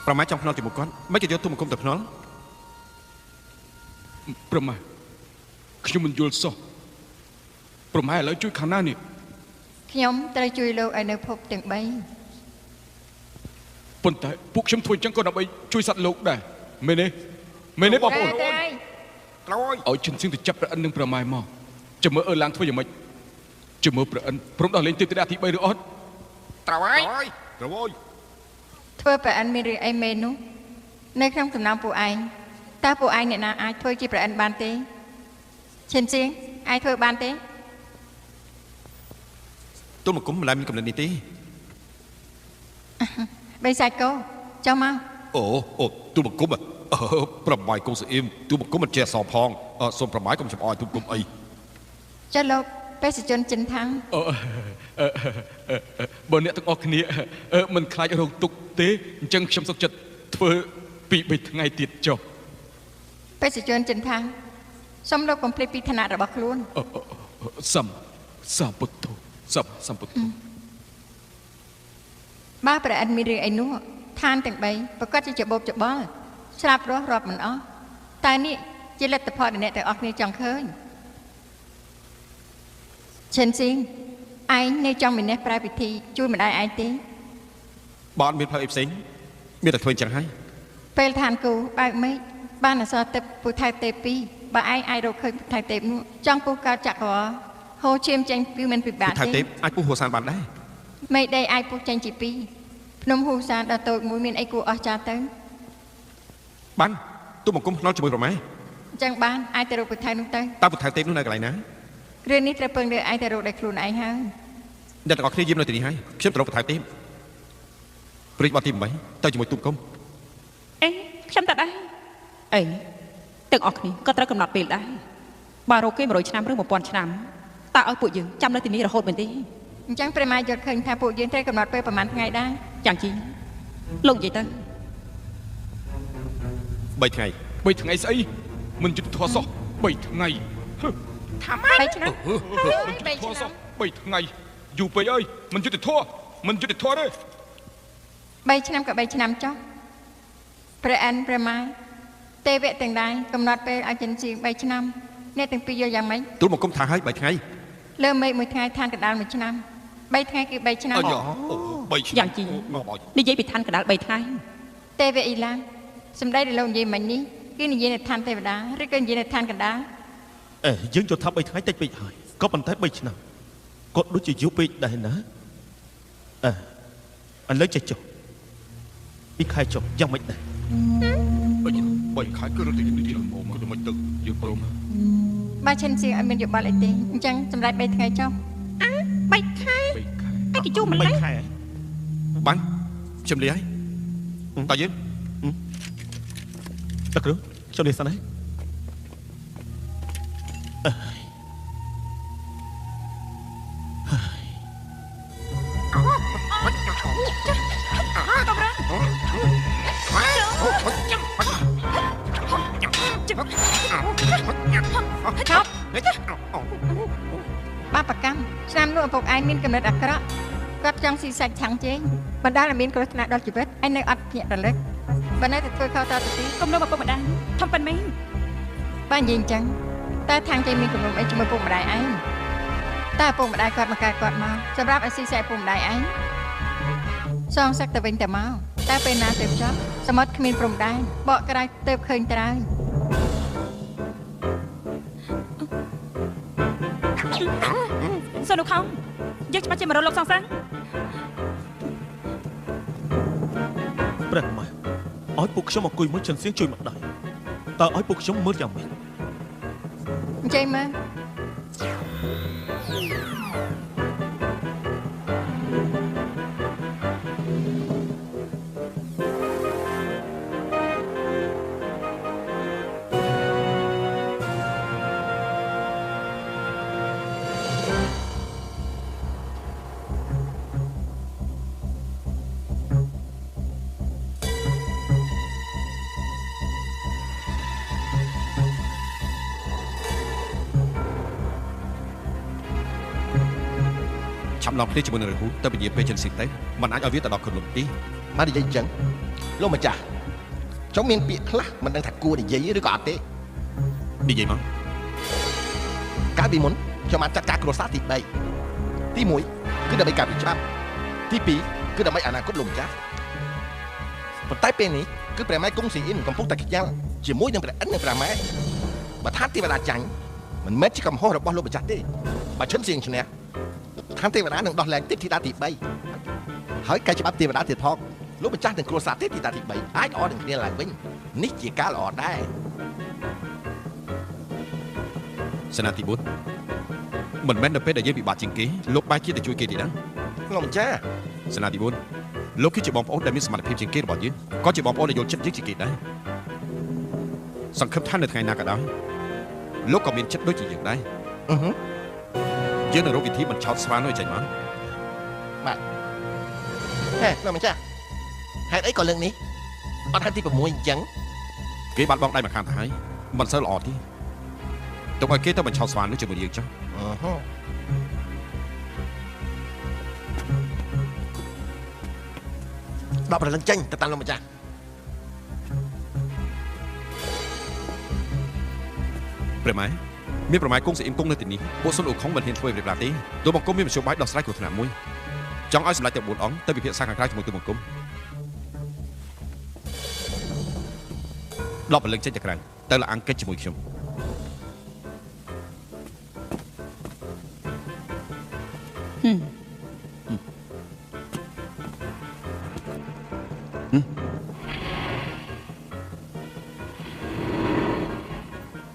ប្រមាថចំខ្នល់ជាមួយគាត់មិនគេយកទុំមកគុំទៅខ្នល់ប្រមាថខ្ញុំមិនយល់សោះប្រមាថឥឡូវជួយខាងណានេះខ្ញុំត្រូវជួយលោកឲ្យនៅភពទាំង3ប៉ុន្តែពួកខ្ញុំធ្វើអញ្ចឹងក៏ដើម្បីជួយសត្វលោកដែរមែនទេមែនទេបងប្អូនត្រូវឲ្យជិនសៀងទៅចាប់ប្រអិននឹងប្រម៉ែមកចាំមើលឡើងធ្វើយ៉ាងម៉េចចាំមើលប្រអិនព្រមដល់លេងទេវតាទី3ឬអត់ត្រូវហើយធ្វើប្រអិនមានរឿងអីមែននោះនៅក្នុងសំណើពួកឯងតើពួកឯងអ្នកណាអាចធ្វើជាប្រអិនបានទេឈិនសៀងអាចធ្វើបានទេទុំមកគុំមិនដែលមានកំណត់នេះទេបេសាច់កោចុះមកអូទុំមកគុំប្រម៉ែកុំស្អៀមទុំមកគុំមិនចេះសផងសូមប្រម៉ែកុំចំអល់ទុំគុំអីចុះលោកបេសជនចិនថាំងបើអ្នកទាំងអស់គ្នាមិនខ្លាចរងទុកទេអញ្ចឹងខ្ញុំសុខចិត្តធ្វើ2-3ថ្ងៃទៀតចុះបេសជនចិនថាំងសូមលោកកុំភ្លេចពីឋានៈរបស់ខ្លួនសម្ពុទ្ធសម្ពុទ្ធបើប្រអិនមានរឿងអីនោះឋានទាំង3ប្រកាសជាច្បោកច្បល់ស្លាប់រស់រាប់មិនអស់តែនេះជាលទ្ធផលដែលអ្នកទាំងអស់គ្នាចង់ឃើញឈិនស៊ីងឯងនៅចង់មាននេះប្រាយពិធីជួយម្ដាយឯងទេបើអត់មានផ្លូវអីផ្សេងមានតែធ្វើអញ្ចឹងហើយពេលឋានគូបើកមេឃបានអសរទឹកពុថៅទេព2បើឯងអាចរកឃើញពុថៅទេពនោះចង់ពុះកើតចក្រវាលហូរឈាមចេញគឺមិនពិបាកទេពុថៅទេពអាចពុះហូរសានបានដែរមេឃដីអាចពុះចេញជា2ភ្នំហូរសានដ៏តូចមួយមានអីគួរអស្ចារ្យទៅបានទុំមកគុំខ្នល់ជាមួយប្រម៉ែអញ្ចឹងបានអាចទៅរកពុថៅនោះទៅតើពុថៅទេពនោះនៅកន្លែងណារឿងនេះត្រូវពឹងលើឯងទៅរកដោយខ្លួនឯងហើយអ្នកទាំងអស់គ្នាយាមនៅទីនេះហើយខ្ញុំទៅរកពុថៅទេពព្រិចបត់ទី8ទៅជាមួយទុំគុំខ្ញុំទៅដែរអីទាំងអស់គ្នាក៏ត្រូវកំណត់ពេលដែរបើរកគេ100ឆ្នាំឬ1000ឆ្នាំតើឲ្យពួកយើងចាំនៅទីនេះរហូតមែនទេអញ្ចឹងព្រះម៉ាយល់ឃើញថាពួកយើងត្រូវកំណត់ពេលប្រហែលថ្ងៃដែរយ៉ាងជីលោកនិយាយទៅ3ថ្ងៃ3ថ្ងៃស្អីមិនយុទ្ធធម៌សោះ3ថ្ងៃថាម៉េច3ឆ្នាំមិនយុទ្ធធម៌សោះ3ថ្ងៃយូរពេកអើយមិនយុទ្ធធម៌ទេ3ឆ្នាំក៏3ឆ្នាំចុះព្រះអិនព្រះម៉ាយទេវៈទាំងដែរកំណត់ពេលឲ្យចិនជាង3ឆ្នាំអ្នកទាំងពីរយល់យ៉ាងម៉េចទូលមកគុំថាឲ្យ3ថ្ងៃលើមេឃ1ថ្ងៃឋានកណ្ដាល1ឆ្នាំ3ថ្ងៃគឺ3ឆ្នាំ3ឆ្នាំយ៉ាងជីនិយាយពីឋានកណ្ដាល3ថ្ងៃទេវៈអ៊ីឡានសម្ដីដែលលោកនិយាយមិញនេះគឺនិយាយនៅឋានទេវតាឬក៏និយាយនៅឋានកណ្ដាលយើងចូលថា3ថ្ងៃតិចពេកហើយក៏ប៉ុន្តែ3ឆ្នាំក៏ដូចជាយូរពេកដែរណាឥឡូវចេះចុះពីខែចុះយ៉ាងម៉េចដែរ3ខែគឺរត់ទៅទីមកគឺមិនទឹកយើងព្រមបើឈិនសៀងអត់មានយោបល់អីទេអញ្ចឹងសម្រាប់3ថ្ងៃចុះ3ខែឯកជួបម្លេះ3ខែបានខ្ញុំលាហើយតើយើងតើគ្រូខ្ញុំលាសិនហើយបាបកម្មឆ្នាំនោះឪពុកឯងមានកំណត់អាក្រក់គាត់ចង់ស៊ីសាច់ឆាំងជេងបណ្ដាលឲ្យមានគ្រោះថ្នាក់ដល់ជីវិតឯងនៅអត់ភ្ញាក់រលឹកបើនៅតែធ្វើខុសតទៅទៀតកុំលើឪពុកម្ដាយធំប៉ុណ្ណេះបើនិយាយអញ្ចឹងតើខាងជេងមានគំនុំអីជាមួយឪពុកម្ដាយឯងតើឪពុកម្ដាយគាត់មកកើតគាត់មកសម្រាប់ឲ្យស៊ីសាច់ឪពុកម្ដាយឯងសងសឹកទៅវិញទៅមកតើពេលណាទៅចប់សមុទ្រគ្មានព្រំដែនបកក្រៅទៅឃើញត្រើយសូនុខំយើងច្បាស់ជាមករកលោកសងសាំងព្រះម៉ែឲ្យពួកខ្ញុំអង្គុយមើលចិនសៀងជួយម្ដាយតើឲ្យពួកខ្ញុំមើលយ៉ាងម៉េចអញ្ចឹងមើលឆាប់ឡងគ្នាជាមួយនឹងរហូតទៅពញាពេលចិនស៊ីទៅមិនអាចឲ្យវាទៅដល់ខ្លួននោះទេបាននិយាយអញ្ចឹង លោកម្ចាស់ចុងមានពាក្យខ្លះមិនដឹងថាគួរនិយាយឬក៏អត់ទេ និយាយមក កាលពីមុនខ្ញុំបានចាត់ការគ្រួសារទី3ទី1គឺដើម្បីការពិច្បាប់ទី2គឺដើម្បីអនាគតលោកម្ចាស់ប៉ុន្តែពេលនេះគឺព្រះម៉ែគង់ស៊ីអ៊ីនកំពុងតែខ្ញាល់ជាមួយនឹងព្រះអិននិងព្រះម៉ែបើថាទេវតាចាញ់មិនមែនជាកំហុសរបស់លោកម្ចាស់ទេបើឈិនសៀងឈ្នះខាងទេវតានឹងដោះលែងទេពធីតាទី3ហើយការច្បាប់ទេវតាទៀតផងលោកម្ចាស់និងគ្រួសារទេពធីតាទី3អាចអរនឹងគ្នាឡើងវិញនេះជាការល្អដែរ សេនាទី4មិនមែននៅពេលដែលយើងពិបាកជាងគេលោកបែរជាទៅជួយគេទេណា លោកម្ចាស់ សេនាទី4លោកគឺជាបងប្អូនដែលមានសមត្ថភាពជាងគេរបស់យើងក៏ជាបងប្អូនដែលយល់ចិត្តយើងជាងគេដែរសង្ឃឹមថានៅថ្ងៃណាក៏ដោយលោកក៏មានចិត្តដូចជាយើងដែរយើងនឹងរកវិធីបញ្ឆោតស្វានោះចេញមក បាទហេលោកម្ចាស់ហេតុអីក៏លើកនេះអត់ហេតុទី6អញ្ចឹង គេបានបងដៃមកខាងទៅហើយមិនសូវល្អទេទុកឲ្យគេទៅបញ្ឆោតស្វានោះជាមួយយើងចុះ ដល់ប្រលឹងចេញទៅតាមលោកម្ចាស់ ព្រះម៉ែមានប្រម៉ែគង់ស្អៀមគង់នៅទីនេះពួកសុនអូខុងមិនហ៊ានធ្វើអ្វីទេទូបង្គំមានមធ្យោបាយដោះស្រាយគ្រោះថ្នាក់មួយចង់ឲ្យសម្ដេចទាំង4អង្គទៅពិភាក្សាខាងក្រៅជាមួយទូបង្គំដល់ប្រលឹងចេញទៅក្រៅទៅលអង្គកិច្ចជាមួយខ្ញុំ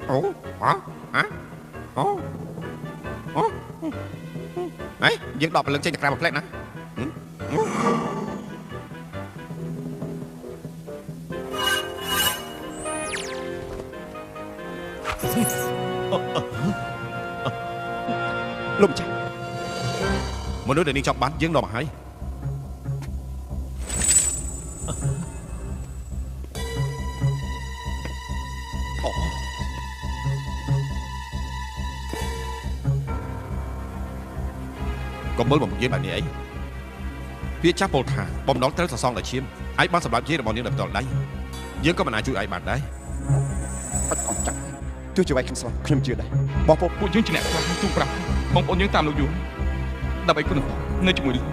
អូហេយើងដល់ប្រលឹងចេញទៅក្រៅមួយផ្លែកណា លោកម្ចាស់មនុស្សដែលនាងចង់បានយើងនាំមកហើយកុំមើលមកយើងបែបនេះអីវាចាស់ពលថាបំណងត្រូវសរសងដល់ឈាមឯងបានសម្រាប់ជារបស់នាងដល់ផ្ទាល់ដៃយើងក៏មិនអាចជួយឯងបានដែរអត់អត់ចាស់ទោះជាវាយខ្ញុំស្លាប់ខ្ញុំជឿដែរបងប្អូនពួកយើងជាអ្នកខ្លះទូប្រាប់បងប្អូនយើងតាមលោកយូរដើម្បីគុណនៅជាមួយលោក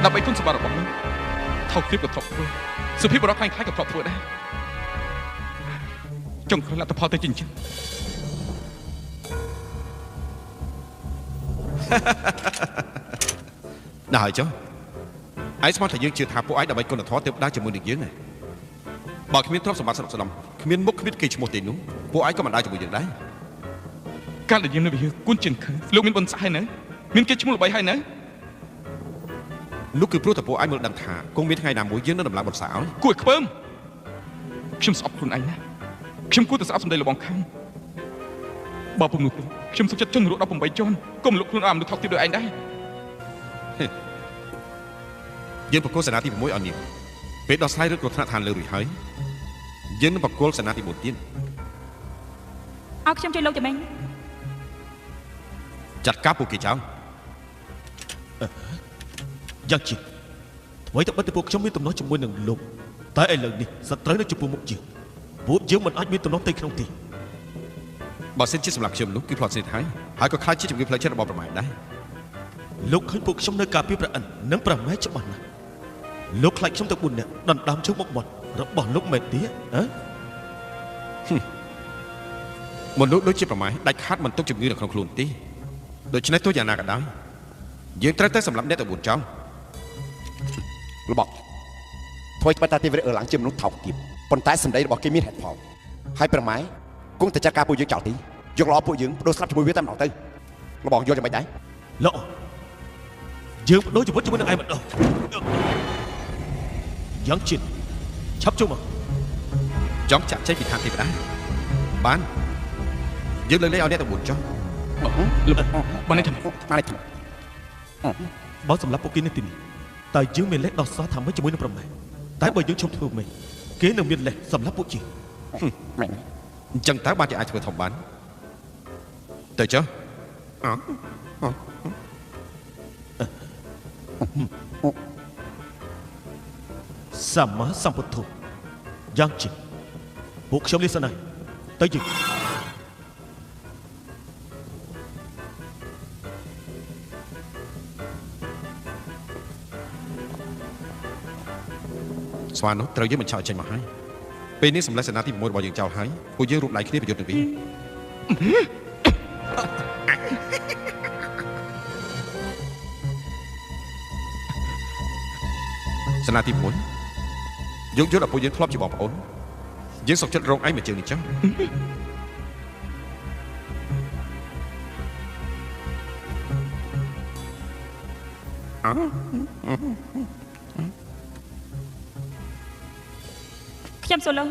ដើម្បីគុណសម្បត្តិរបស់លោកថោកទាបក៏ធ្លាប់ធ្វើសុភាពបរិបទខ្លាំងខ្លាយក៏ធ្លាប់ធ្វើដែរចង់លទ្ធផលទៅចិញ្ចឹម ណាហើយចុះឯងស្មានថាយើងជឿថាពួកឯងដើម្បីគុណធម៌ទើបដើរជាមួយនឹងយើងបើគ្មានទ្រព្យសម្បត្តិស្រុកស្ដំគ្មានមុខគ្មានគេឈ្មោះទេនោះពួកឯងក៏មិនដើរជាមួយយើងដែរកាលដែលយើងនៅវិហារគុណជិនខឺលោកមានបុណ្យស័ក្តិហើយនៅមានគេឈ្មោះល្បីហើយនៅនោះគឺព្រោះតែពួកឯងមើលដឹងថាគង់មានថ្ងៃណាមួយយើងនឹងដំឡើងបុណ្យស័ក្តិឲ្យគួរឲ្យខ្ពើមខ្ញុំស្អប់ខ្លួនឯងណាខ្ញុំគួរតែស្អប់សម្ដីរបស់ខាងបើពុំនោះទេខ្ញុំសុខចិត្តចង់រក18ជាន់កុំលុកខ្លួនឲ្យមនុស្សថោកទាបដូចឯងដែរយើងប្រគល់សេនាទី6ឲ្យនាងពេលដោះស្រាយរឿងគ្រោះថ្នាក់ឋានលើរួចហើយយើងនឹងប្រគល់សេនាទី4ទៀតឲ្យខ្ញុំជួយលោកចាំមិញ ចាត់ការពួកគេចោលយ៉ាងជាអ្វីតែបិទតែពួកខ្ញុំមានទំនាស់ជាមួយនឹងលោកតែឥឡូវនេះសត្រូវនៅចំពោះមុខយើងពួកយើងមិនអាចមានទំនាស់ទៅក្នុងទី បើសិនជាសម្រាប់ខ្ញុំនោះគឺផ្លត់សេតហើយក៏ខ្លាចជាជំងឺផ្លូវចិត្តរបស់ប្រម៉ែដែរលោកឃើញពួកខ្ញុំនៅការពារព្រះអិននិងប្រម៉ែច្បាស់ណាស់លោកខ្លាចខ្ញុំទៅ4នាក់ដណ្ដើមជើងមុខមាត់របស់លោកមែនទេមនុស្សដូចជាប្រម៉ែដាច់ខាតមិនទុកជំងឺនៅក្នុងខ្លួនទេដូច្នេះទោះយ៉ាងណាក៏ដោយយើងត្រូវតែសម្រាប់អ្នកទៅ4ចោលរបស់ធ្វើឲ្យតាទេវរៈឡើងជាមនុស្សថោកទាបប៉ុន្តែសម្ដីរបស់គេមានហេតុផលហើយប្រម៉ែគង់តែចាត់ការពួកយើងចោលទីយកល្អពួកយើងបដូរស្លាប់ជាមួយវាតែម្ដងទៅរបស់យល់យ៉ាងម៉េចដែរល្អយើងបដូរជីវិតជាមួយនឹងឯងម្ដងយ៉ាងជិតឆាប់ចូលមកចង់ចាក់ចេញពីឋានទេវតាបានយើងលើកលែងឲ្យអ្នកទៅ4ចុះបាននេះបើសម្រាប់ពួកគេនៅទីនេះតែយើងមានលេខដោះសារថាមិនជាមួយនឹងប្រម៉ែតែបើយើងឈប់ធ្វើមិនគេនឹងមានលេខសម្រាប់ពួកជាអញ្ចឹងតើបានជាអាចធ្វើធំបានទៅចុះ សម្មាសម្ពុទ្ធោយ៉ាងជិះពួកខ្ញុំលាសិនហើយទៅយើង ស្វានោះត្រូវយើងបញ្ឆោតចេញមកហើយពេលនេះសម្លេចសេនាទី6របស់យើងចោលហើយពួកយើងរួមដៃគ្នាប្រយុទ្ធនឹងវាសេនាទី6យើងយល់ថាពួកយើងធ្លាប់ជាបងប្អូនយើងសុខចិត្តរងឯងមកជើងនេះចឹងខ្ញុំសូឡូ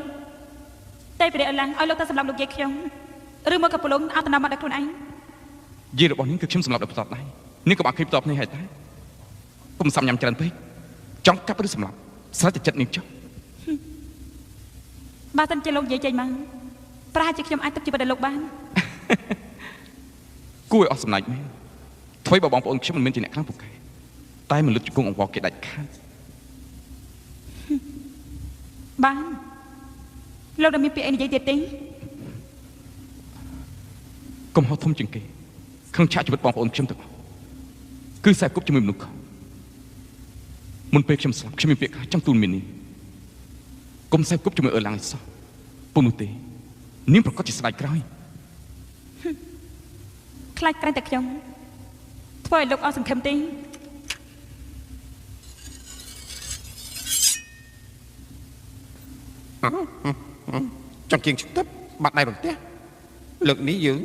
តែព្រះអល់ឡាំងឲ្យលោកទៅសម្រាប់លោកយាយខ្ញុំឬមកក៏ប្រឡងអត់តំណមកដល់ខ្លួនឯង យាយរបស់នាងគឺខ្ញុំសម្រាប់ដល់បន្ទាប់ដែរនាងក៏បាក់ឃើញបន្ទាប់នេះហើយតែគុំសាំញ៉ាំច្រើនពេកចង់កាប់ឬសម្រាប់ស្រេចតែចិត្តនាងចុះ បើសិនជាលោកយាយចេញមកប្រហែលជាខ្ញុំអាចទុកជីវិតដល់លោកបាន គួរឲ្យអស់សំណាច់មែនធ្វើឲ្យបងប្អូនខ្ញុំមិនមែនជាអ្នកខ្លាំងពូកែតែមិនលុតជង្គង់អង្វរគេដាច់ខាត បានលោកđãមានពាក្យអីនិយាយទៀតទេ កុំហៅធំជាងគេក្នុងឆាកជីវិតបងប្អូនខ្ញុំទាំងអស់គឺខ្សែគប់ជាមួយមនុស្សខុសមុនពេលខ្ញុំស្លាប់ខ្ញុំមានពាក្យខ្លះចង់ទូលមាននេះកុំខ្សែគប់ជាមួយអឺឡាំងនេះសោះពុំនោះទេនាងប្រកាសជាស្ដាយក្រោយ ខ្លាចក្រែងតែខ្ញុំធ្វើឲ្យលោកអស់សង្ឃឹមទេ ចង់ជាងឈឹកទឹកបាត់ដៃរន្ទះលើកនេះយើង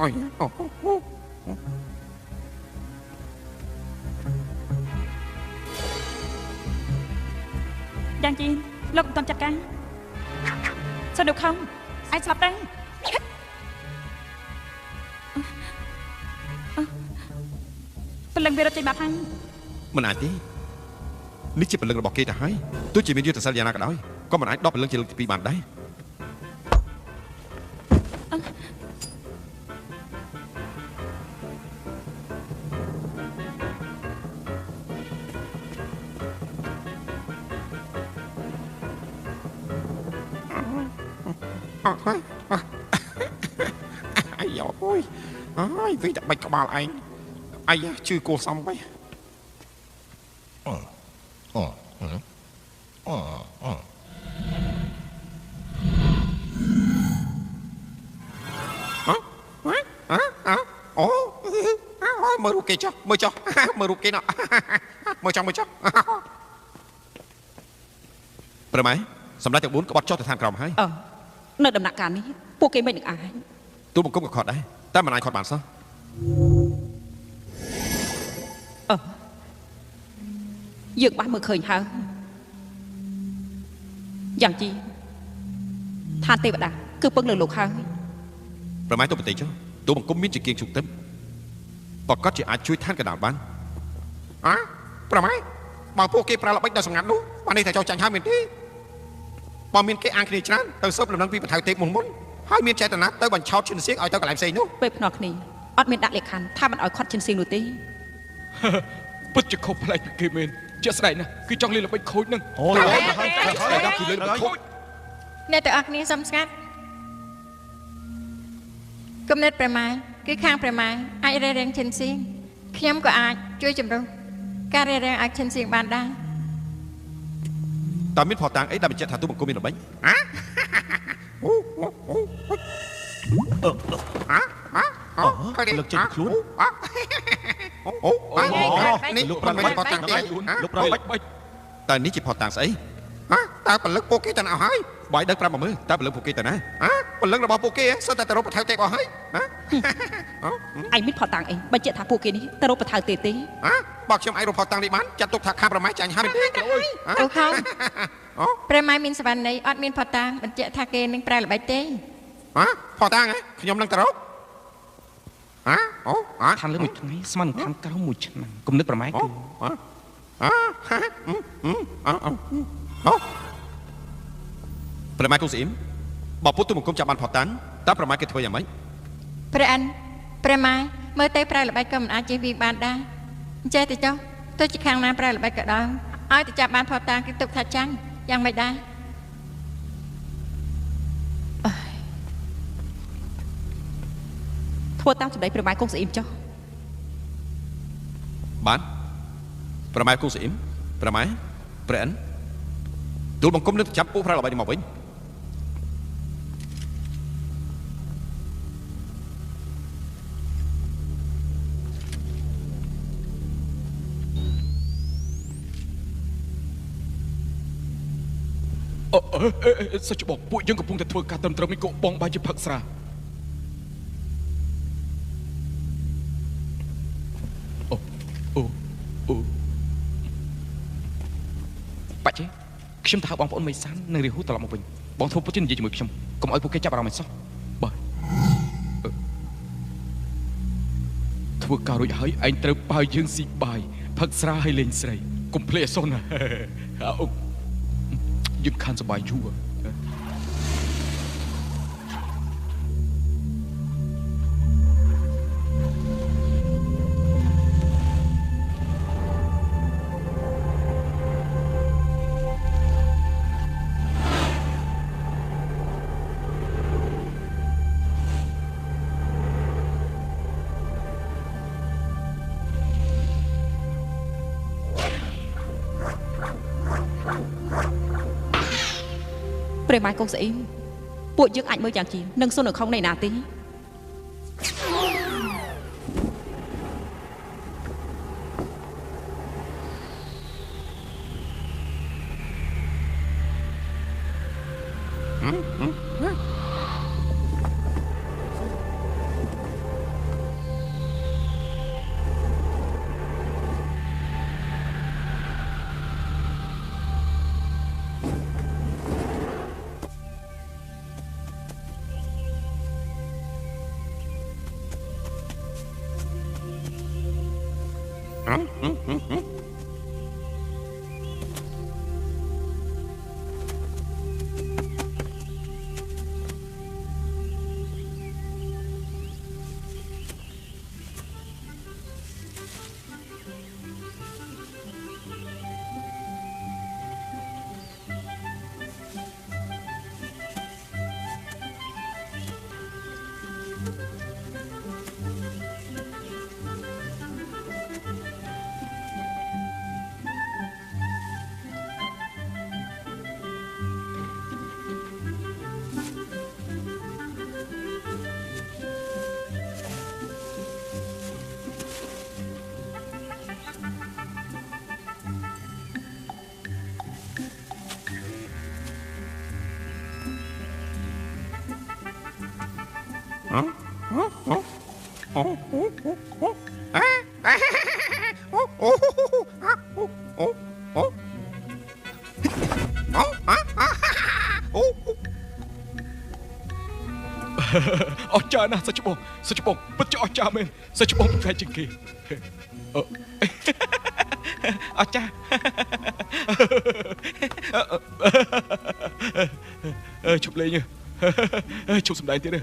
អូយ យ៉ាងជីលោកមិនទាន់ចាត់ការសិនលោកខំអាចស្លាប់ដែរពលឹងវារត់ចេញមកហើយ មិនអាចទេនេះជាពលឹងរបស់គេទៅហើយទោះជាមានយុទ្ធសាស្ត្រយ៉ាងណាក៏ដោយក៏មិនអាចដកពលឹងជាលើកទី2បានដែរ អាយអូយអើយវិញតែបាច់ក្បាលឯងអាយជឿគួរសមវិញអូមើលរូបគេចុះមើលចុះមើលរូបគេណោះមើលចុះប្រម៉ែសម្រាប់ទាំង4ក្បត់ចុះទៅឋានក្រោមហើយ នៅដំណាក់កាលនេះពួកគេមិននឹងអាច ទូបង្គំក៏ខត់ដែរតែមិនអាចខត់បានសោះ យើងបានមើលឃើញហើយយ៉ាងជីឋានទេវតាគឺពឹងលើលោកហើយ ប្រម៉ែទូប្រទេសចុះទូបង្គំមានជាគៀងជុកទឹកប្រកាសជាអាចជួយឋានកណ្ដាលបានប្រម៉ែបើពួកគេប្រើល្បិចដល់សម្ងាត់នោះបាននេះថាចោលចាញ់ហើយមែនទេបើមានគេអាងគ្នាច្រើនទៅស៊ើបដំណឹងពីបថៅទេពមុនហើយមានចេតនាទៅបញ្ឆោតឈិនសៀងឲ្យទៅកន្លែងផ្សេងនោះ ពេលភ្នាល់គ្នាអត់មានដាក់លក្ខខណ្ឌថាមិនឲ្យខាត់ឈិនសៀងនោះទេ ពិតជាខុសប្លែកពីគេមែនជាក់ស្ដែងណាគឺចង់លេងល្បិចខូចនឹង អូយ គឺលេងល្បិចខូច អ្នកទាំងអស់គ្នាសំស្ងាត់គំនិតប្រម៉ែគឺខាងប្រម៉ែអាចរេរាំងឈិនសៀងខ្ញុំក៏អាចជួយជំរុញការរេរាំងឲ្យឈិនសៀងបានដែរ តើមានផតាំងអីដែលបញ្ជាក់ថាទូបង្គំមានល្បិច លើកចេញខ្លួន នេះលោកប្រម៉ែផតាំងទេលោកប្រម៉ែតើនេះជាផតាំងស្អីតើពលឹកពួកគេទៅណាហើយបើឲ្យដឹងប្រាប់មកមើលតើពលឹកពួកគេទៅណាពលឹករបស់ពួកគេសិតតែទៅរកបថៅទេអស់ហើយ ឯងមានផតាំងអីបញ្ជាក់ថាពួកគេនេះទៅរកបថៅទេ បើខ្ញុំអាចរកផតាំងនេះបានចាត់ទុកថាខាងប្រម៉ែចាញ់ហើយទេអូយ អូខំប្រម៉ែមានសវណ្ណីអត់មានផតាំងបញ្ជាក់ថាគេនឹងប្រើល្បិចទេ ផតាំងខ្ញុំនឹងទៅរក ឋានលើមួយថ្ងៃស្មើនឹងឋានក្រោមមួយឆ្នាំគំនិតប្រម៉ែគឺ ប្រម៉ែគូសអ៊ីមបើពុទ្ធទូបង្គំចាប់បានផតាំងតើប្រម៉ែគេធ្វើយ៉ាងម៉េច ព្រះអិន ព្រះម៉ែមើលទៅប្រើល្បិចក៏មិនអាចជិះវាបានដែរចេះទៅចុះទោះជាខាងណាប្រើល្បិចក៏ដោយឲ្យទៅចាប់បានផតតាគេទុកថាចាញ់យ៉ាងមិនដែរធ្វើតាមសម្ដីព្រះម៉ែគង់ស្អ៊ីមចុះបានព្រះម៉ែគង់ស្អ៊ីមព្រះម៉ែព្រះអិនទូលបង្គំនឹងចាប់ពួកប្រើល្បិចនេះមកវិញសុជបងពួកយើងកំពុងតែធ្វើការត្រឹមត្រូវនេះក៏បងបាយជាផឹកស្រាអូបាច់ទេខ្ញុំទៅហៅបងប្អូនមេសាននិងរាហូត្រឡប់មកវិញបងធ្វើពុតជិននិយាយជាមួយខ្ញុំកុំឲ្យពួកគេចាប់អារម្មណ៍ឲ្យសោះបាទធ្វើការរួចហើយឯងត្រូវបើយើងស៊ីបាយផឹកស្រាឲ្យលេងស្រីកុំភ្លេចអសូនណាអូយើងខានសបាយយូរព្រះម៉ែគង់ស្អ៊ីមពួកយើងអាចមើលយ៉ាងជានឹងសុននៅខំនៃណាទេអស្ចារ្យណាស់សុជបងពិតជាអស្ចារ្យមែនសុជបងប្រែជាងគេអស្ចារ្យជប់លេងជប់សម្ដែងទៀតទេ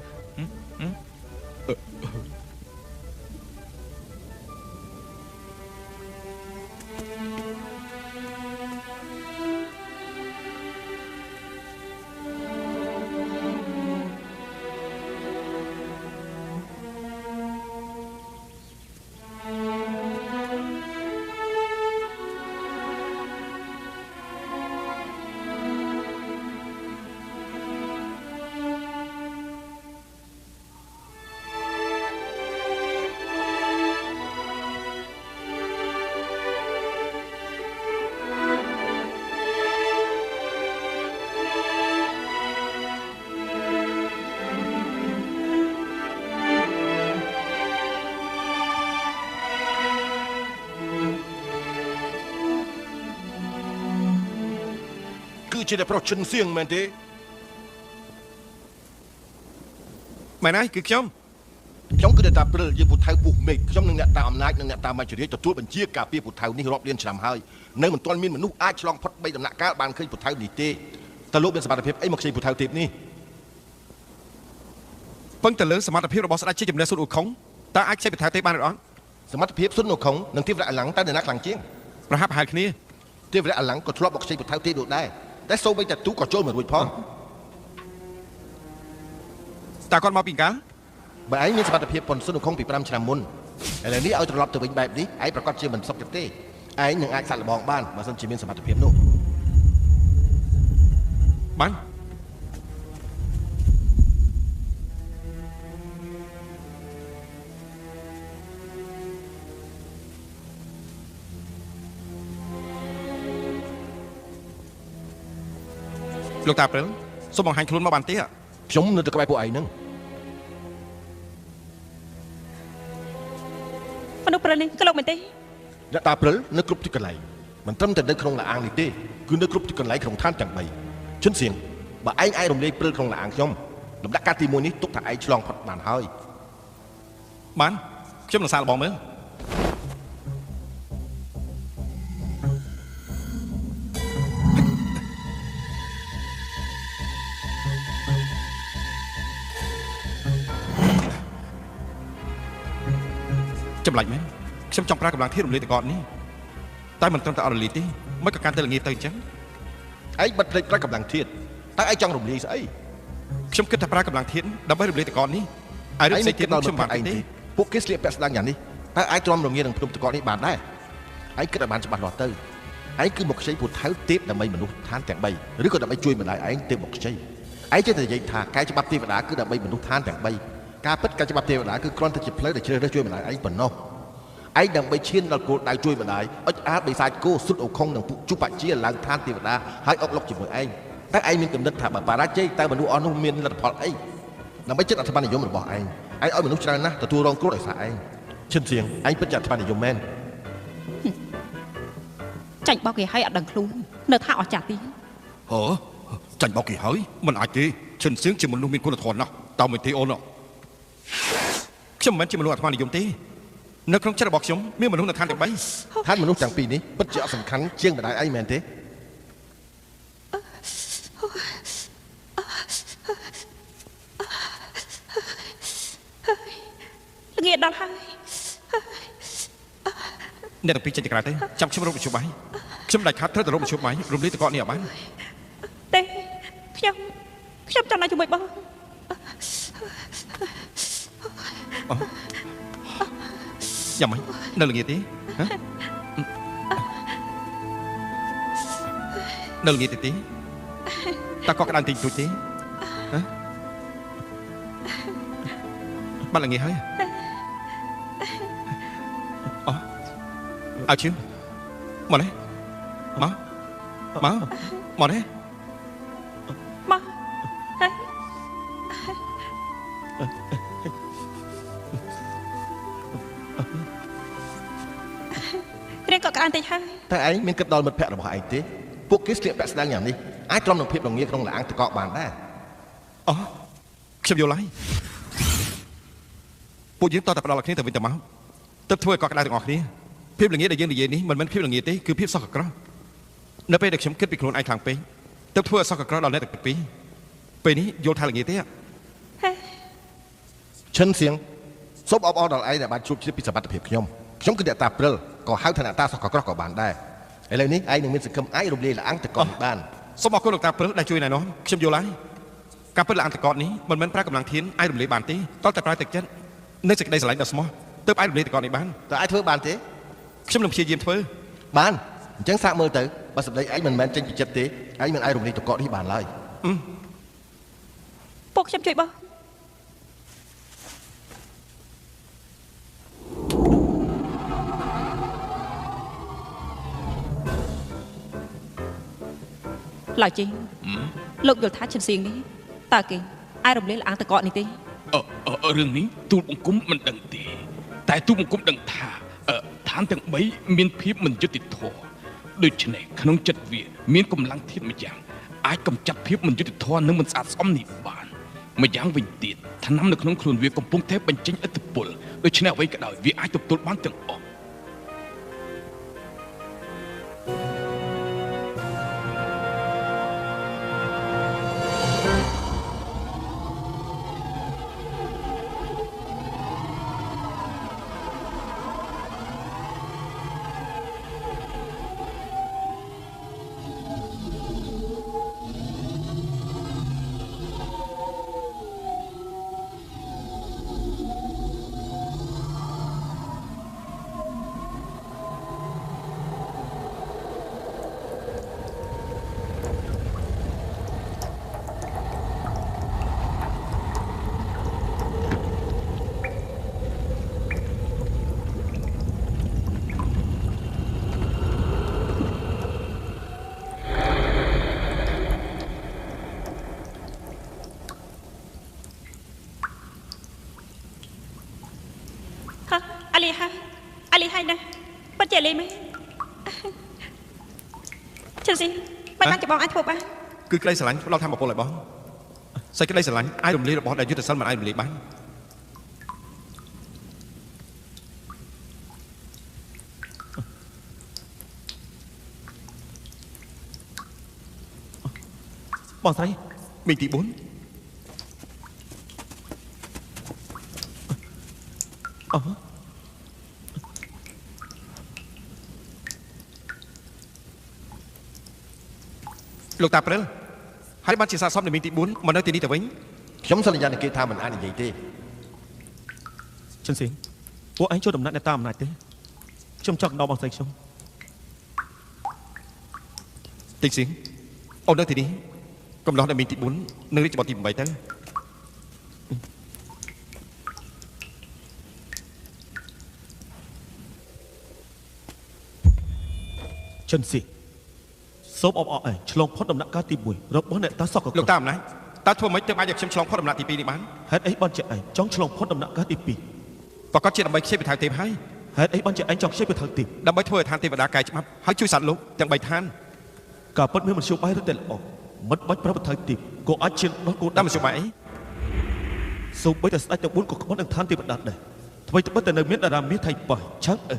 ជាតែប្រុសចិនសៀងមែនទេមែនហើយគឺខ្ញុំគឺតែតាព្រិលជាពូថៅពុះមេឃខ្ញុំនឹងអ្នកតាមអំណាចនិងអ្នកតាមមជ្ឈរាជទទួលបញ្ជាការពារពូថៅនេះរាប់លានឆ្នាំហើយនៅមិនទាន់មានមនុស្សអាចឆ្លងផុត3ដំណាក់កាលបានឃើញពូថៅនេះទេតើលោកមានសមត្ថភាពអីមកខ្ចីពូថៅទេពនេះពឹងទៅលើសមត្ថភាពរបស់ស្ដេចជាជំនះស៊ុនអ៊ូខុង តើអាចខ្ចីបន្ថែមទេបានឬអត់ សមត្ថភាពសុននៅខុងនិងទេវរៈអលង្តែនរណាខ្លាំងជាង ប្រហាក់ប្រហែលគ្នា ទេវរៈអលង្ក៏ធ្លាប់មកខ្ចីបន្ថែមទេដូចដែរតែសូម្បីតែទូក៏ចូលមិនរួចផង តើគាត់មកពីកាល បើឯងមានសមត្ថភាពប៉ុនសុននៅខុងពី5ឆ្នាំមុនឥឡូវនេះឲ្យត្រឡប់ទៅវិញបែបនេះឯងប្រកាសជាមិនសុខចិត្តទេឯងនឹងអាចសាក់លបងបានបើសិនជាមានសមត្ថភាពនោះ បាន លោកតាព្រិលសូមបង្ហាញខ្លួនមកបានទេ ខ្ញុំនៅទៅក្បែរពួកឯងហ្នឹង មនុស្សព្រិលនេះក៏លោកមែនទេ អ្នកតាព្រិលនៅគ្រប់ទីកន្លែងមិនត្រឹមតែនៅក្នុងលាអាងនេះទេគឺនៅគ្រប់ទីកន្លែងក្នុងឋានទាំង3ឈិនសៀងបើឯងអាចរំលាយព្រិលក្នុងលាអាងខ្ញុំលំដាប់ការទី1នេះទុកថាឯងឆ្លងផុតបានហើយ បានខ្ញុំនឹងសាកល្បងមើលចម្លាច់មែនខ្ញុំចង់ប្រើកម្លាំងធាតុរំលាយតកតនេះតែមិនត្រឹមតែអត់រលាយទេមិនក៏កាន់តែល្ងាចទៅអញ្ចឹង ឯងបិទភ្លេចប្រើកម្លាំងធាតុតើឯងចង់រំលាយស្អី ខ្ញុំគិតថាប្រើកម្លាំងធាតុដើម្បីរំលាយតកតនេះហើយរឿងផ្សេងទៀតខ្ញុំបានទេ ពួកគេស្លៀកពាក់ស្ដាងយ៉ាងនេះតើអាចទ្រាំរងានឹងភ្នំតកតនេះបានដែរឯងគិតឲ្យបានច្បាស់លាស់ទៅឯងគឺមកខ្ចីពូថៅទេពដើម្បីមនុស្សឋានទាំង3ឬក៏ដើម្បីជួយម្ដាយឯងទេពមកខ្ចីឯងចេះតែនិយាយថាកាយច្បាប់ទេវតាគឺដើម្បីមនុស្សឋានទាំង3ការពិតកាយច្បាប់ទេវតាគឺគ្រាន់តែជាផ្លូវដែលជ្រើសរើសជួយម្ដាយឯងប៉ុណ្ណោះឯងដើម្បីឈានដល់គោលដៅជួយម្ដាយអុចអាតបិសាចគោសុទ្ធអូខុងនិងពួកជុបជាឡើងឋានទេវតាហើយអុកលុកជាមួយឯងតែឯងមានគំនិតថាបើបរាជ័យតើមនុស្សអស់នោះមានលទ្ធផលអីដើម្បីចិត្តអធិបតេយ្យរបស់ឯងឲ្យមនុស្សច្រើនណាស់ទទួលរងគ្រោះដោយសារឯងឈិនសៀងឯងពិតជាអធិបតេយ្យមែន ចាញ់បោកគេឲ្យអត់ដឹងខ្លួននៅថាអស់ចាស់ទី ហ៎ចាញ់បោកគេហើយមិនអាចទេឈិនសៀងជាមនុស្សមានគុណធម៌ណាស់តើមិនទេអូនខ្ញុំមិនមែនជាមនុស្សអាត្មានិយមទេនៅក្នុងចិត្តរបស់ខ្ញុំមានមនុស្សនៅឋានទាំង3 ឋានមនុស្សទាំងពីរនេះពិតជាអត់សំខាន់ជាងម្ដាយឯងមែនទេ ល្ងាចដល់ហើយ អ្នកទាំងពីរចេញទៅក្រៅទៅចាំខ្ញុំរកមធ្យោបាយខ្ញុំដាច់ខាតត្រូវតែរកមធ្យោបាយរំលាយតកតនេះឲ្យបាន ទេខ្ញុំចង់នៅជាមួយបង យ៉ាងម៉េចនៅល្ងាចទេហ៎នៅល្ងាចទេតើក៏ក្តៅតិចតួចទេហ៎បាត់ល្ងាចហើយអើជឿមកនេះមកនេះ មកហើយ រៀនក៏ក្តៅតិចហើយ តែឯងមានគិតដល់មិត្តភក្តិរបស់ឯងទេពួកគេស្លៀកពាក់ស្ដាងយ៉ាងនេះអាចទ្រាំនឹងភាពរងាក្នុងលាអាងតកបានដែរ ខ្ញុំយល់ហើយពួកយើងតតែផ្ដល់ឲ្យគ្នាទៅវិញទៅមកទើបធ្វើឲ្យកក់ក្តៅទាំងអស់គ្នាភាពល្ងាចដែលយើងនិយាយនេះមិនមែនភាពល្ងាចទេគឺភាពសោកក្រោះនៅពេលដែលខ្ញុំគិតពីខ្លួនឯងខ្លាំងពេកទើបធ្វើឲ្យសោកក្រោះដល់អ្នកទាំងពីរពេលនេះយល់ថាល្ងាចទេ ឈិនសៀងសូមអបអរដល់ឯងដែលបានជួបជិតពីសមត្ថភាពខ្ញុំគឺអ្នកតាព្រិលក៏ហៅថាអ្នកតាសក់ក្រោះក៏បានដែរឥឡូវនេះឯងនឹងមានសង្ឃឹមអាចរំលាយលាអាងតកនេះបាន សូមអរគុណលោកតាព្រិលដែលជួយណែនាំខ្ញុំយល់ហើយការពិតលាអាងតកនេះមិនមែនប្រើកម្លាំងធានអាចរំលាយបានទេតតែប្រើទឹកចិត្តនិងសេចក្តីស្រឡាញ់ដ៏ស្មោះទើបអាចរំលាយតកនេះបាន តើអាចធ្វើបានទេ ខ្ញុំនឹងព្យាយាមធ្វើ បានអញ្ចឹងសាកមើលទៅបើសម្ដីឯងមិនមែនចេញពីចិត្តទេឯងមិនអាចរំលាយតកនេះបានឡើយ ពួកខ្ញុំជួយបង ឡើយជីលោកយល់ថាឈិនសៀងនេះតើគេអាចរំលាយលាអាងតកនេះទេ រឿងនេះទូលបង្គំមិនដឹងទេតែទូលបង្គំដឹងថាឋានទាំង3មានភាពមិនយុត្តិធម៌ដូច្នេះក្នុងចិត្តវាមានកម្លាំងធាតុមួយយ៉ាងអាចកម្ចាត់ភាពមិនយុត្តិធម៌និងមិនស្អាតស្អំនេះបានម្យ៉ាងវិញទៀតថ្នាំនៅក្នុងខ្លួនវាកំពុងតែបញ្ចេញឥទ្ធិពលដូច្នេះអ្វីក៏ដោយវាអាចទទួលបានទាំងអស់ អ អាលីហើយណាប៉ិតជាអាលីមែនឈិនស៊ីមិនបានច្បងអាចធ្វើបាន គឺក្តីស្រឡាញ់ផ្ដល់ធម៌ពលឲ្យបងសេចក្តីស្រឡាញ់អាចរំលាយរបស់ដែលយុទ្ធសិលមិនអាចរំលាយបានបងស្រីមីងទី4អូលោកតាព្រិលហើយបានជាសាកសមនៃមីងទី4មកនៅទីនេះទៅវិញ ខ្ញុំសន្យានឹងគេថាមិនអាចនិយាយទេ ឈិនសៀងពួកឯងចូលដំណាក់អ្នកតាមអំណាចទេខ្ញុំចង់ដល់បងស្រីខ្ញុំ តិចសៀងអូននៅទីនេះកំណត់នៅមីងទី4នឹងរាជបុត្រទី8ទៅ ឈិនសៀងសូមអបអរឯងឆ្លងផុតដំណាក់កាលទី1របស់អ្នកតាសក់ក លោកតាអំណាចតើធ្វើម៉េចទើបអាចឲ្យខ្ញុំឆ្លងផុតដំណាក់ទី2នេះបាន ហេតុអីបានជាឯងចង់ឆ្លងផុតដំណាក់កាលទី2 ប្រកាសជាដើម្បីខ្ចីពិថៅទេពហើយ ហេតុអីបានជាឯងចង់ខ្ចីពីថៅទី ដើម្បីធ្វើឲ្យឋានទេវតាកែច្បាប់ហើយជួយសត្វលោកទាំង3ឋាន ការពិតមានមធ្យោបាយរត់តែល្អមិនបាច់ប្រើថៅទីក៏អាចឈានដល់គោលដៅ តាមមធ្យោបាយអី សូម្បីតែស្ដេចទាំង4ក៏ក្បត់នឹងឋានទេវតាដែរអ្វីត្បិតតែនៅមានតារាមាសថៃប៉ៃឆាំងអើ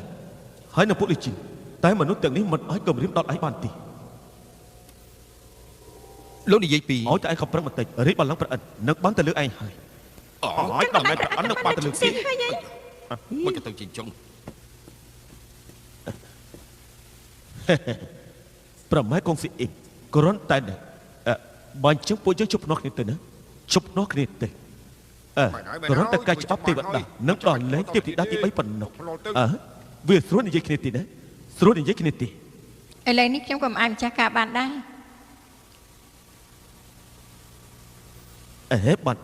ហើយនៅពួកដូចជាតែមនុស្សទាំងនេះមិនអាចគំរាមដល់ឯងបានទេ លោកនិយាយពី ឲ្យតែឯងខំប្រឹងបន្តិចរីកបល្ល័ង្កប្រអិននឹងបានទៅលើឯងហើយឲ្យដល់ឯងប្រអិននឹងបានទៅលើគេ មិនក៏ទៅជាចុង ប្រម៉ែកងស៊ីអ៊ីគ្រាន់តែបើអញ្ចឹងពួកយើងជប់ភ្នាស់គ្នាទៅណាជប់ភ្នាស់គ្នាទៅគ្រាន់តែការច្បាប់ទេវតានឹងដល់លែងទេពធីតាទី3ប៉ុណ្ណោះវាស្រួលនិយាយគ្នាទីណាស្រួលនិយាយគ្នាទី ឥឡូវនេះខ្ញុំក៏មិនអាចម្ចាស់ការបានដែរ បាត់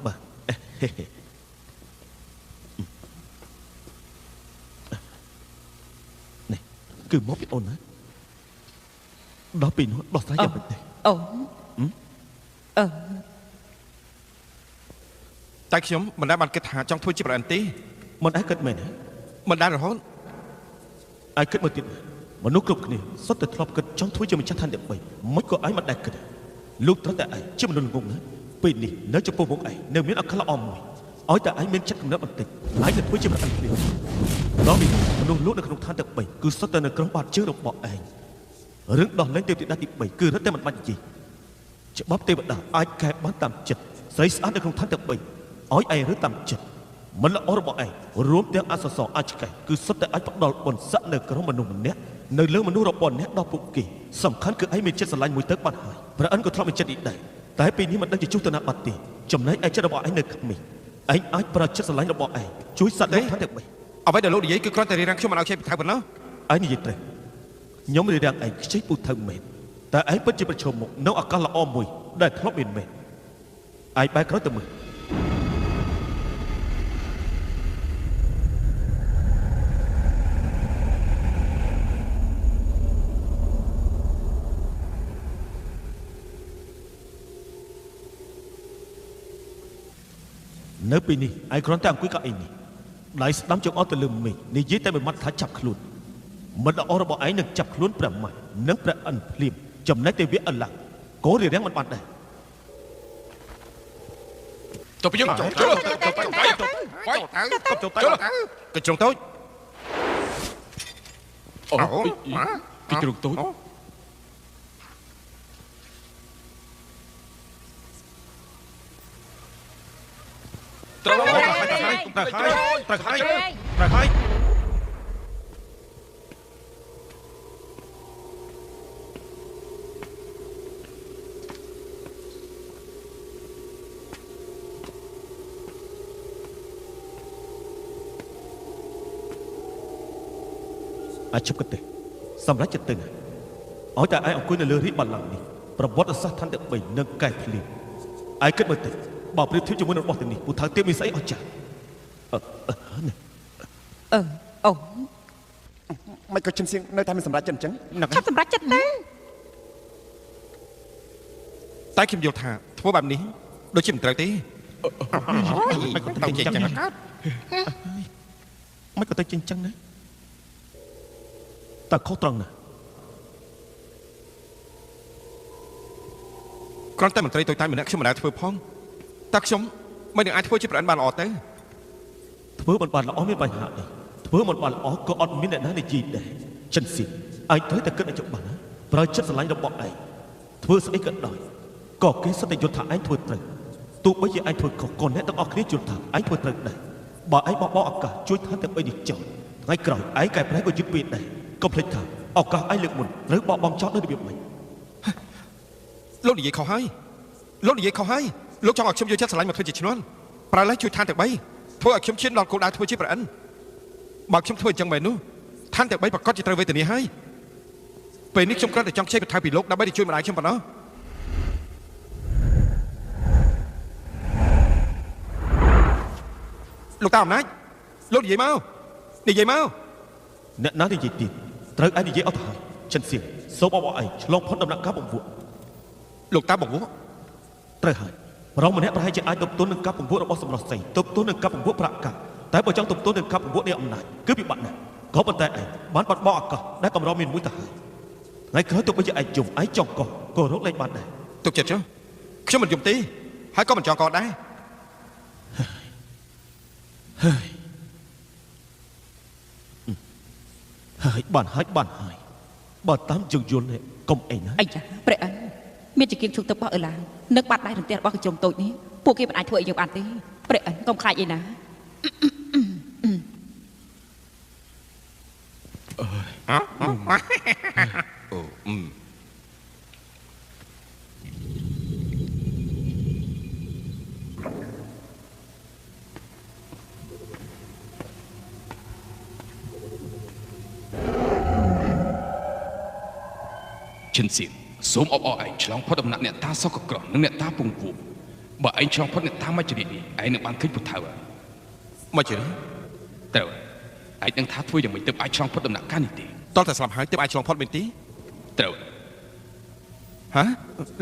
នេះគឺមកពីអូនណាដល់ពីនោះដោះស្រាយយ៉ាងម៉េចទេ អូអឺ តែខ្ញុំមិនដែលបានគិតថាចង់ធ្វើជាប្រអិនទេ មិនឯងគិតមែនទេ មិនដែលរហូត ឯងគិតមើលទៀតមនុស្សគ្រប់គ្នាសុទ្ធតែធ្លាប់គិតចង់ធ្វើជាម្ចាស់ឋានទី3មិនក៏ឯងមិនដែលគិតលោកត្រូវតែឯងជាមនុស្សល្ងងណាពេលនេះនៅចំពោះមុខឯងនៅមានអក្ខរល្អមួយឲ្យតែឯងមានចិត្តគំនិតបន្តិចឯងនឹងធ្វើជាប្រអិនភ្លាមដល់នេះមនុស្សលោកនៅក្នុងឋានទី3គឺសុទ្ធតែនៅក្រោមបាតជើងរបស់ឯងរឿងដោះលែងទេវតាទី3គឺរត់តែមិនបាច់និយាយច្បាប់ទេវតាអាចកែបានតាមចិត្តស្រីស្អាតនៅក្នុងឋានទី3ឲ្យឯងរើតាមចិត្តមិនល្អរបស់ឯងរួមទាំងអសសរអាចកែគឺសុទ្ធតែអាចផ្ដល់បុណ្យស័ក្តិនៅក្រុមមនុស្សម្នាក់នៅលើមនុស្សរបស់អ្នកដល់ពួកគេសំខាន់គឺឯងមានចិត្តស្រឡាញ់មួយទៅបាត់ហើយព្រះអិនក៏ធ្លាប់មានចិត្តនេះដែរតែពេលនេះមិនដឹងជាជួសទៅណាបាត់ទេចំណែកឯចិត្តរបស់ឯងនៅក្មេងឯងអាចប្រើចិត្តស្រឡាញ់របស់ឯងជួយសត្វលោកឋានទី3 អ្វីដែលលោកនិយាយគឺគ្រាន់តែរៀបរៀងខ្ញុំមិនឲ្យខ្ចីពិថៅប៉ុណ្ណោះ ឯងនិយាយត្រូវខ្ញុំរៀបរៀងឯងខ្ចីពូថៅមែនតែឯងពិតជាប្រឈមមុខនៅឱកាសល្អមួយដែលធ្លាប់មានមែនឯងបែរក្រោយទៅមើលនៅពេលនេះឯងគ្រាន់តែអង្គុយកៅអីនេះដៃស្ដាំចង្អុលទៅលើមេឃនិយាយតែមួយម៉ាត់ថាចាប់ខ្លួនមិត្តល្អរបស់ឯងនឹងចាប់ខ្លួនព្រះម៉ាត់និងព្រះអិនភ្លាមចំណែកទេវៈអឡាក៏រៀបរៀងមិនបានដែរ ទៅពីយើងចូលទៅកញ្ចក់តូចអូ ពីជ្រុងតូច ត្រូវហើយ អាចជប់គិតទេសម្រាប់ចិត្តទៅឲ្យតែឯងអង្គុយនៅលើរាជបល្ល័ង្កនេះប្រវត្តិសាស្ត្រឋានទី3នឹងកែភ្លាមឯងគិតមើលទៅបើប្រៀបធៀបជាមួយនឹងរបស់ទាំងនេះពូថៅទៀតមានស្អីអស្ចារ្យអូ មិនក៏ជិនសៀងនៅតែមិនសម្រេចចិត្តអញ្ចឹង ឆាប់សម្រាប់ចិត្តទៅ តែខ្ញុំយល់ថាធ្វើបែបនេះដូចជាមិនត្រូវទេ មិនក៏តែចឹងកើត មិនក៏ទៅចិញ្ចឹងណាតែខុសត្រង់ណា គ្រាន់តែមន្ត្រីតូចតាចម្នាក់ខ្ញុំមិនដែលធ្វើផងតែខ្ញុំមិននឹងអាចធ្វើជាប្រអិនបានល្អទេ ធ្វើមិនបានល្អមានបញ្ហាទេធ្វើមិនបានល្អក៏អត់មានអ្នកណានិយាយដែរចិនសៀងឯងត្រូវតែគិតឲ្យច្បាស់ណាប្រើចិត្តស្រឡាញ់របស់ឯងធ្វើស្អីក៏ដោយក៏គេសិតតែយល់ថាឯងធ្វើត្រូវទោះបីជាឯងធ្វើខុសក៏អ្នកទាំងអស់គ្នាយល់ថាឯងធ្វើត្រូវដែរបើឯងបោះបោឱកាសជួយថាទាំងបីនេះចោលថ្ងៃក្រោយឯងកែប្រែក៏យឺតពេកដែរកុំភ្លេចថាឱកាសឯងលើកមុនត្រូវបោះបង់ចោលដោយរបៀបម៉េច លោកនិយាយខុសហើយលោកនិយាយខុសហើយលោកចង់ឲ្យខ្ញុំយកចិត្តស្រឡាញ់មកធ្វើជាឈ្នន់ប្រើលេសជួយឋានទាំង3ធ្វើឲ្យខ្ញុំឈានដល់គោលដៅធ្វើជាប្រអិនបើខ្ញុំធ្វើអញ្ចឹងមែននោះឋានទាំង3ប្រកាសជាត្រូវវេទនាហើយពេលនេះខ្ញុំគ្រាន់តែចង់ខ្ចីបន្ថែមពីលោកដើម្បីជួយម្ដាយខ្ញុំប៉ុណ្ណោះលោកតាអំណាចលោកនិយាយមកអ្នកណានិយាយទៀតត្រូវឯងនិយាយអត់ទៅហើយចិនសៀងសូមអបអរឯងឆ្លងផុតដំណាក់កាលបង្វក់ លោកតាបង្វក់ ត្រូវហើយប្រងម្នាក់ប្រហែលជាអាចទប់ទល់នឹងកាប់បង្វក់របស់សម្រស់សីទប់ទល់នឹងកាប់បង្វក់ប្រាក់កាប់តែបើចង់ទប់ទល់នឹងកាប់បង្វក់នៃអំណាចគឺពិបាកណាស់ក៏ប៉ុន្តែឯងបានបាត់បង់ឱកាសដែលកម្រមានមួយទៅហើយថ្ងៃក្រោយទោះបីជាឯងយំឯងចង់ក៏រកលេខបានដែរទុកចិត្តចុះខ្ញុំមិនយំទេហើយក៏មិនចង់ក៏ដែរហើយបានបើតាមយើងយល់នេះកុំអីណា អីចាព្រះអិនមានជាគៀងជុកទឹកបោះអឺឡានឹកបាត់ដៃរន្ទះរបស់កញ្ចុំតូចនេះពួកគេមិនអាចធ្វើឲ្យយើងបានទេព្រះអិនកុំខ្លាចអីណាឈិនសៀងសូមអបអរឯងឆ្លងផុតដំណាក់អ្នកតាសុកក្រនិងអ្នកតាពងពួរបើឯងឆ្លងផុតអ្នកតាមច្ចរីនេះឯងនឹងបានឃើញពុទ្ធៅមច្ចរីត្រូវឯងនឹងថាធ្វើយ៉ាងម៉េចទើបអាចឆ្លងផុតដំណាក់កាលនេះទេតោះតែស្លាប់ហើយទើបអាចឆ្លងផុតមែនទេត្រូវហ៎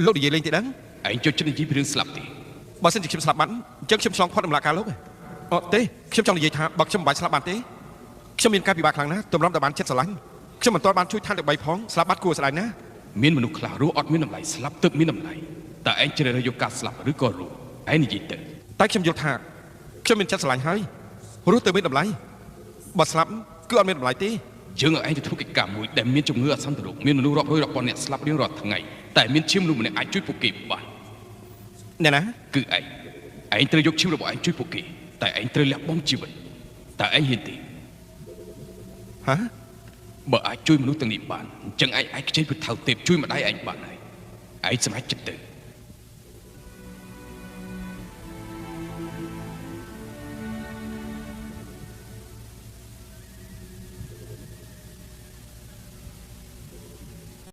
លោកនិយាយលេងទេដឹងឯងចូលចិត្តនិយាយពីរឿងស្លាប់ទេបើសិនជាខ្ញុំស្លាប់បាត់អញ្ចឹងខ្ញុំឆ្លងផុតដំណាក់កាលលោកអត់ទេខ្ញុំចង់និយាយថាបើខ្ញុំមិនបាច់ស្លាប់បានទេខ្ញុំមានការពិបាកខ្លាំងណាស់ទម្រាំតែបានចិត្តស្រឡាញ់ខ្ញុំមិនទាន់បានជួយឋានទាំង3ផងស្លាប់បាត់គួរស្ដាយណាស់មានមនុស្សខ្លះរស់អត់មានតម្លៃស្លាប់ទើបមានតម្លៃតែឯងជ្រើសរើសយកការស្លាប់ឬក៏រស់ឯងនិយាយទៅតែខ្ញុំយល់ថាខ្ញុំមានចិត្តស្រឡាញ់ហើយរស់ទៅមានតម្លៃបើស្លាប់គឺអត់មានតម្លៃទេយើងឲ្យឯងទៅធ្វើកិច្ចការមួយដែលមានជំងឺអសន្តិរោគមានមនុស្សរាប់រយរាប់ពាន់អ្នកស្លាប់រៀងរាល់ថ្ងៃតែមានឈាមមនុស្សម្នាក់អាចជួយពួកគេបានអ្នកណាគឺឯងត្រូវយកឈាមរបស់ឯងជួយពួកគេតែឯងត្រូវលះបង់ជីវិតតែឯងហ៊ានទេហ៎បើអាចជួយមនុស្សទាំងនេះបានអញ្ចឹងឯងខ្ចីពុទ្ធៅទេពជួយម្ដាយឯងបានហើយឯងសម្រេចចិត្តទៅ